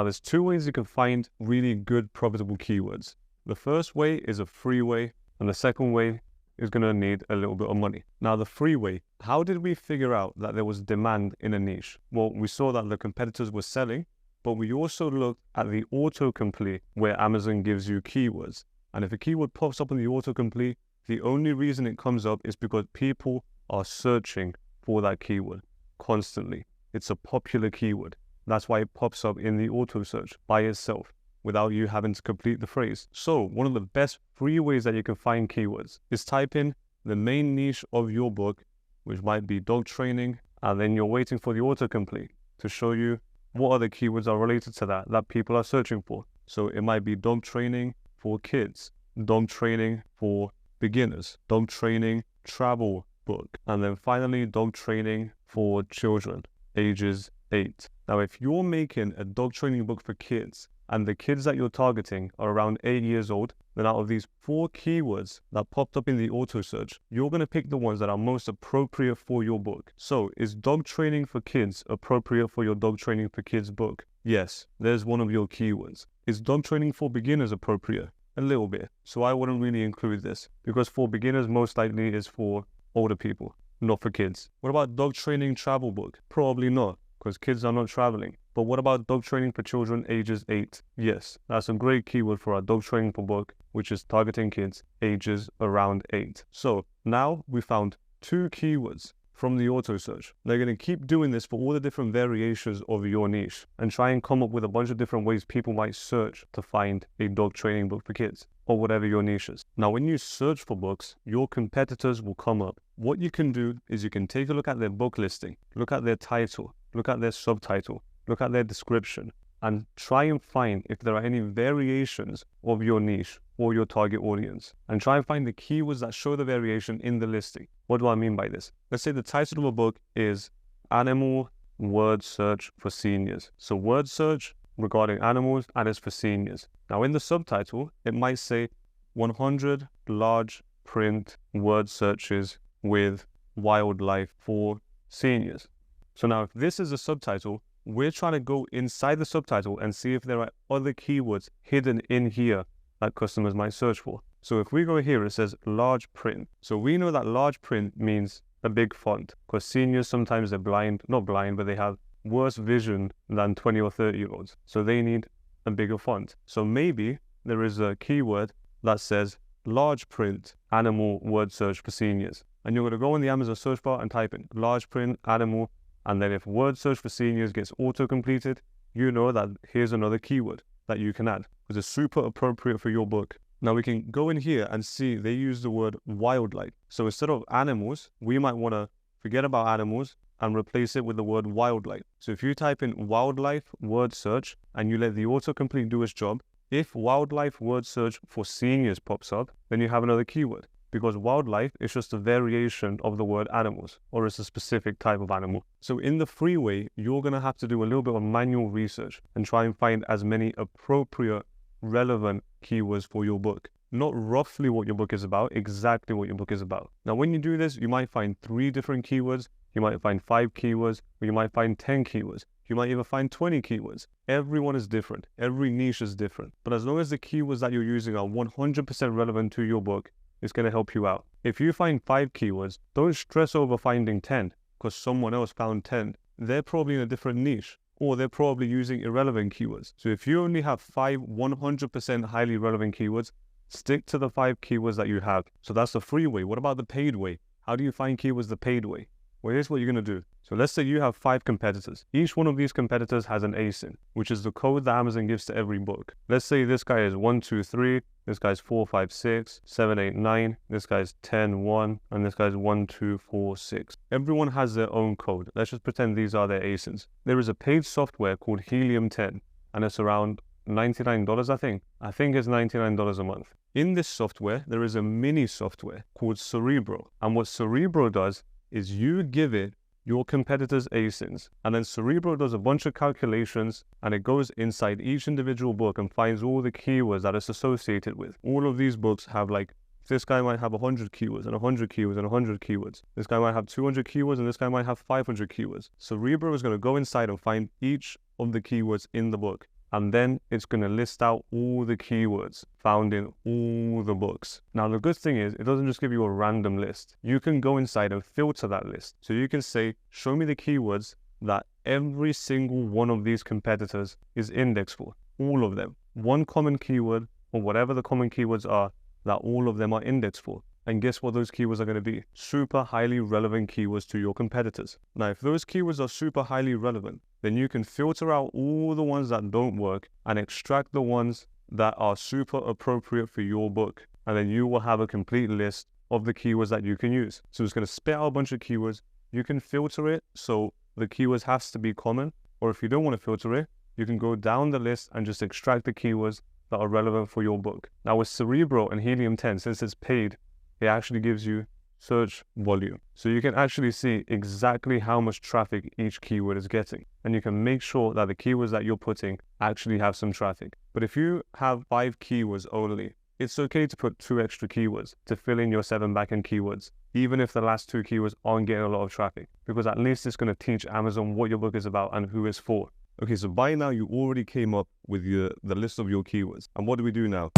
there's two ways you can find really good profitable keywords. The first way is a free way, and the second way is going to need a little bit of money. Now, the free way, how did we figure out that there was demand in a niche? Well, we saw that the competitors were selling, but we also looked at the autocomplete where Amazon gives you keywords. And if a keyword pops up in the autocomplete, the only reason it comes up is because people are searching for that keyword constantly. It's a popular keyword. That's why it pops up in the auto search by itself without you having to complete the phrase. So one of the best free ways that you can find keywords is type in the main niche of your book, which might be dog training, and then you're waiting for the autocomplete to show you what other keywords are related to that people are searching for. So it might be dog training for kids, dog training for beginners, dog training travel book, and then finally dog training for children ages 8. Now, if you're making a dog training book for kids and the kids that you're targeting are around 8 years old, then out of these 4 keywords that popped up in the auto search, you're going to pick the ones that are most appropriate for your book. So is dog training for kids appropriate for your dog training for kids book? Yes, there's one of your keywords. Is dog training for beginners appropriate? A little bit. So I wouldn't really include this because for beginners, most likely is for older people, not for kids. What about dog training travel book? Probably not, because kids are not traveling. But what about dog training for children ages 8? Yes, that's a great keyword for our dog training for book, which is targeting kids ages around 8. So now we found 2 keywords from the auto search. They're going to keep doing this for all the different variations of your niche and try and come up with a bunch of different ways people might search to find a dog training book for kids or whatever your niche is. Now, when you search for books, your competitors will come up. What you can do is you can take a look at their book listing, look at their title, look at their subtitle, look at their description, and try and find if there are any variations of your niche or your target audience, and try and find the keywords that show the variation in the listing. What do I mean by this? Let's say the title of a book is Animal Word Search for Seniors. So word search regarding animals, and it's for seniors. Now in the subtitle, it might say 100 large print word searches with wildlife for seniors. So now if this is a subtitle, we're trying to go inside the subtitle and see if there are other keywords hidden in here that customers might search for. So if we go here, it says large print. So we know that large print means a big font, because seniors, sometimes they're blind, not blind, but they have worse vision than 20 or 30-year-olds. So they need a bigger font. So maybe there is a keyword that says large print animal word search for seniors. And you're going to go in the Amazon search bar and type in large print animal. And then if word search for seniors gets auto-completed, you know that here's another keyword that you can add, because it's super appropriate for your book. Now we can go in here and see they use the word wildlife. So instead of animals, we might want to forget about animals and replace it with the word wildlife. So if you type in wildlife word search and you let the autocomplete do its job, if wildlife word search for seniors pops up, then you have another keyword. Because wildlife is just a variation of the word animals, or it's a specific type of animal. So in the free way, you're going to have to do a little bit of manual research and try and find as many appropriate, relevant keywords for your book. Not roughly what your book is about, exactly what your book is about. Now, when you do this, you might find 3 different keywords, you might find 5 keywords, or you might find 10 keywords. You might even find 20 keywords. Everyone is different. Every niche is different. But as long as the keywords that you're using are 100% relevant to your book, it's going to help you out. If you find 5 keywords, don't stress over finding 10 because someone else found 10. They're probably in a different niche, or they're probably using irrelevant keywords. So if you only have 5 100% highly relevant keywords, stick to the 5 keywords that you have. So that's the free way. What about the paid way? How do you find keywords the paid way? Well, here's what you're going to do. So let's say you have 5 competitors. Each one of these competitors has an ASIN, which is the code that Amazon gives to every book. Let's say this guy is 1, 2, 3, this guy's 4, 5, 6, 7, 8, 9, this guy's 10, 1, and this guy's 1, 2, 4, 6. Everyone has their own code. Let's just pretend these are their ASINs. There is a paid software called Helium 10, and it's around $99, I think. I think it's $99 a month. In this software, there is a mini software called Cerebro. And what Cerebro does is you give it your competitor's ASINs, and then Cerebro does a bunch of calculations, and it goes inside each individual book and finds all the keywords that it's associated with. All of these books have, like, this guy might have 100 keywords and 100 keywords and 100 keywords. This guy might have 200 keywords and this guy might have 500 keywords. Cerebro is going to go inside and find each of the keywords in the book. and then it's going to list out all the keywords found in all the books. Now, the good thing is it doesn't just give you a random list. You can go inside and filter that list. So you can say, show me the keywords that every single one of these competitors is indexed for, all of them. One common keyword, or whatever the common keywords are, that all of them are indexed for. And guess what those keywords are going to be? Super highly relevant keywords to your competitors. Now, if those keywords are super highly relevant, then you can filter out all the ones that don't work and extract the ones that are super appropriate for your book. And then you will have a complete list of the keywords that you can use. So it's going to spit out a bunch of keywords. You can filter it so the keywords has to be common. Or if you don't want to filter it, you can go down the list and just extract the keywords that are relevant for your book. Now with Cerebro and Helium-10, since it's paid, it actually gives you search volume. So you can actually see exactly how much traffic each keyword is getting. And you can make sure that the keywords that you're putting actually have some traffic. But if you have 5 keywords only, it's okay to put 2 extra keywords to fill in your 7 backend keywords, even if the last 2 keywords aren't getting a lot of traffic, because at least it's going to teach Amazon what your book is about and who it's for. Okay, so by now you already came up with the list of your keywords. And what do we do now?